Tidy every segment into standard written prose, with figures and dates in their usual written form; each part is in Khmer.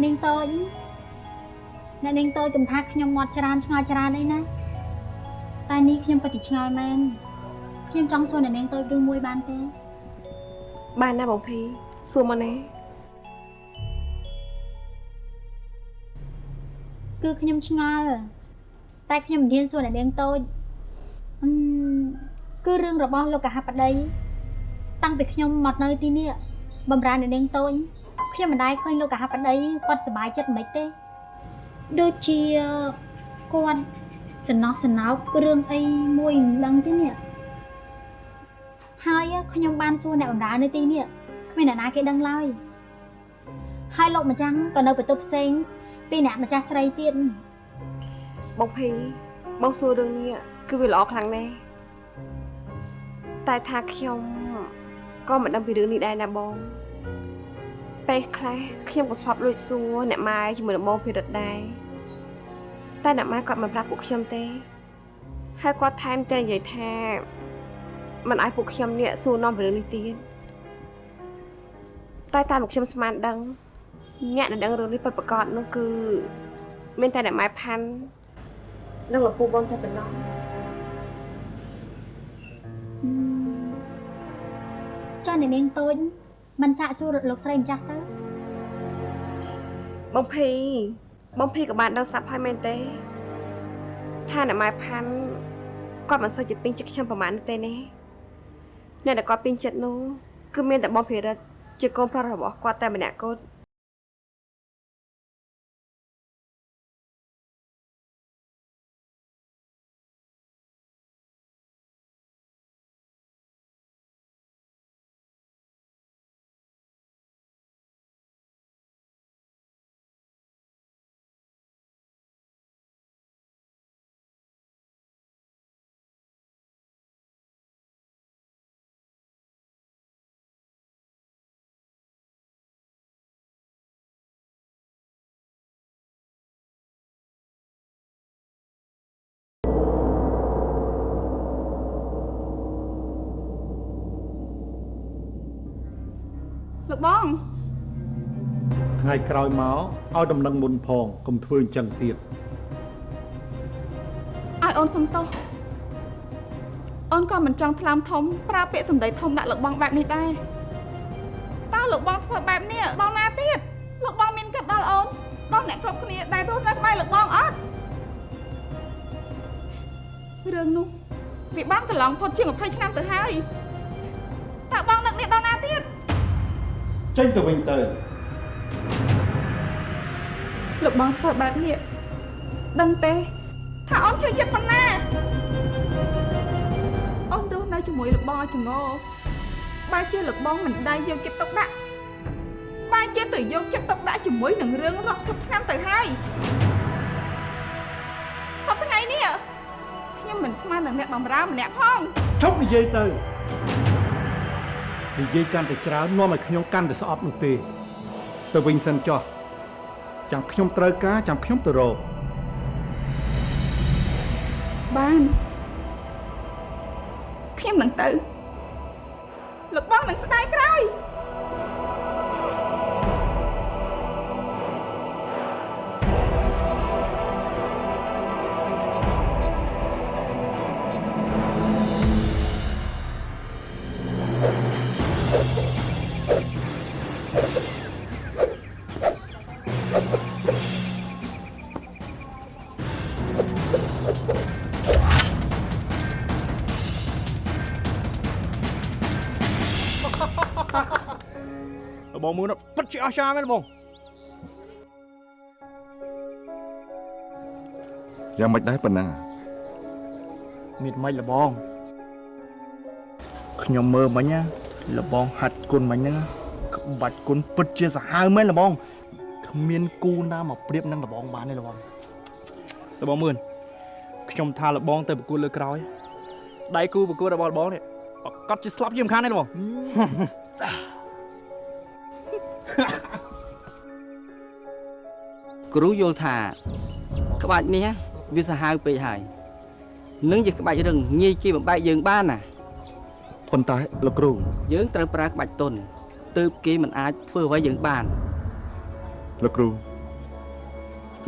នាងតូចអ្នកនាងតូចកំថាខ្ញុំងត់ច្រើនឆ្ងល់ច្រើនអីណាតែនេះខ្ញុំពិតជាឆ្ងល់មែនខ្ញុំចង់សួរអ្នកនាងតូចរឿងមួយបានទេបានណាបងភីសួរមកណាគឺខ្ញុំឆ្ងល់តែខ្ញុំមិនហ៊ានសួរអ្នកនាងតូចគឺរឿងរបស់លោកកហបតីតាំងពីខ្ញុំមកនៅទីនេះបំរើអ្នកនាងតូចខ្ញុំមិនដែលឃើញលោកកហបតីគាត់សប្បាយចិត្តមិនទេដូចជាគាត់សំណោះសំណោករឿងអីមួយមិនដឹងទេនេះហើយខ្ញុំបានសួរអ្នកបម្រើនៅទីនេះគ្មានអ្នកណាគេដឹងឡើយហើយលោកម្ចាំងក៏នៅបន្ទប់ផ្សេងពីអ្នកម្ចាស់ស្រីទៀតបងភីបងសួររឿងនេះគឺវាល្អខ្លាំងណាស់តែថាខ្ញុំក៏មិនដឹងពីរឿងនេះដែរណាបងពេលខ្លះខ្ញុំក៏ធ្លាប់លួចសួរអ្នកម៉ែជាមួយនឹងបងភិរិតដែរតែអ្នកម៉ែគាត់មិនប្រាប់ពួកខ្ញុំទេហើយគាត់ថែមទាំងនិយាយថាមិនឲ្យពួកខ្ញុំនេះសួរនាំពីរឿងនេះទៀតតែតាមពួកខ្ញុំស្មានដឹងអ្នកដែលដឹងរឿងនេះពិតប្រាកដនោះគឺមានតែអ្នកម៉ែផាន់និងលោកពូបងតែប៉ុណ្ណោះចាអ្នកនាងតូចមិនសាកសួរលោកស្រីម្ចាស់ទៅបងភីក៏បានដឹងស្រាប់ហើយមែនទេថាអ្នកម៉ែផាន់គាត់មិនសូវជាពេញចិត្តខ្ញុំប្រហែលទេណាអ្នកដែលគាត់ពេញចិត្តនោះគឺមានតែបងភិរិតជាកូនប្រុសរបស់គាត់តែម្នាក់គត់លោកបងថ្ងៃក្រោយមកឲ្យដំណឹងមុនផងកុំធ្វើអញ្ចឹងទៀតឲ្យអូនសុំទោសអូនក៏មិនចង់ថ្លើមធំប្រើពាក្យសម្ដីធំដាក់លោកបងបែបនេះដែរតើលោកបងធ្វើបែបនេះដល់ណាទៀតលោកបងមានគិតដល់អូនដល់អ្នកគ្រប់គ្នាដែលរស់នៅក្បែរលោកបងអត់រឿងនោះវាបានកន្លងផុតជាង20ឆ្នាំទៅហើយតើបងនឹកនេះដល់ណាទៀតចេញទៅវិញទៅលោកបងធ្វើបែបនេះដឹងទេថាអូនជឿចិត្តប៉ុណ្ណាអូនរស់នៅជាមួយលោកបងចងោបើជាលោកបងមិនដែរយកចិត្តទុកដាក់បើជាទៅយកចិត្តទុកដាក់ជាមួយនឹងរឿងរស់10ឆ្នាំទៅហើយសប្តាហ៍ថ្ងៃនេះខ្ញុំមិនស្មាននឹងអ្នកបំរើម្នាក់ផងឈប់និយាយទៅនិយាយកាន់តែច្រើននាំឲ្យខ្ញុំកាន់តែស្អប់នោះទេទៅវិញសិនចុះចាំខ្ញុំត្រូវការចាំខ្ញុំទៅរកបានខ្ញុំនឹងទៅលោកបងនឹងស្ដាយក្រោយបងមើលពិតជាអស្ចារ្យមែនបងយ៉ាងម៉េចដែរប៉ុណ្ណឹងមានម៉េចលបងខ្ញុំមើលមិញណាលបងហាត់គុណមិញហ្នឹងក្បាច់គុណពិតជាសាហាវមែនលបងគ្មានគូណាមកប្រៀបនឹងលបងបានទេលបងមើលខ្ញុំថាលបងទៅប្រកួតលើក្រោយដៃគូប្រកួតរបស់លបងនេះប្រកាសជាស្លាប់ជាមិនខានទេលបងគ្រូយល់ថាក្បាច់នេះវាសាហាវពេកហើយនឹងជាក្បាច់រឹងងាយគេបំបែកយើងបានណាប៉ុន្តែលោកគ្រូយើងត្រូវប្រើក្បាច់ទន់ទើបគេមិនអាចធ្វើអ្វីយើងបាន លោកគ្រូ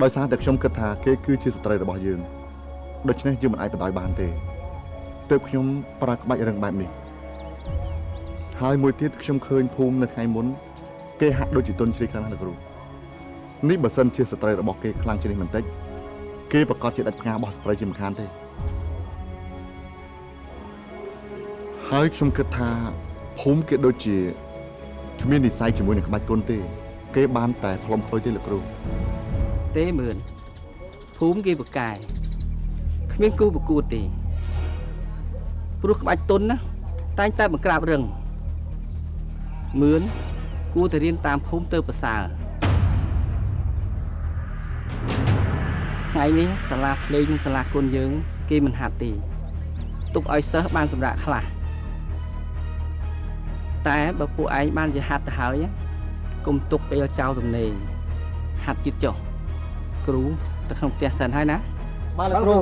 ដោយសារតែខ្ញុំគិតថាគេគឺជាស្ត្រីរបស់យើងដូច្នេះយើងមិនអាចបណ្ដោយបានទេទើបខ្ញុំប្រើក្បាច់រឹងបែបនេះហើយមួយទៀតខ្ញុំឃើញភូមិនៅថ្ងៃមុនគេហាក់ដូចជាទុនជ្រាយខ្លាំងណាស់លោកគ្រូនេះបើសិនជាស្ត្រីរបស់គេខ្លាំងជាងនេះបន្តិចគេប្រកាសជាដាច់ផ្ងារបស់ស្ត្រីជាមិនខានទេហើយខ្ញុំគិតថាភូមិគេដូចជាគ្មាននិស្ស័យជាមួយនឹងក្បាច់គុណទេគេបានតែផ្លុំផ្លុយទេលោកគ្រូ ទេមឿនភូមិគេប្រកាយគ្មានគូប្រកួតទេព្រោះក្បាច់ទុនណាតែងតែបង្ក្រាបរឹងមឿនគួរតែរៀនតាមភូមិទៅប្រសើរថ្ងៃនេះសាលាភ្លេងនិងសាលាគុនយើងគេមិនហាត់ទេទុកឲ្យសិស្សបានសម្រាប់ខ្លះតែបើពួកឯងបានជាហាត់ទៅហើយកុំទុកពេលចោលទំនេរហាត់ទៀតចុះគ្រូទៅក្នុងផ្ទះសិនហើយណា បាទលោកគ្រូ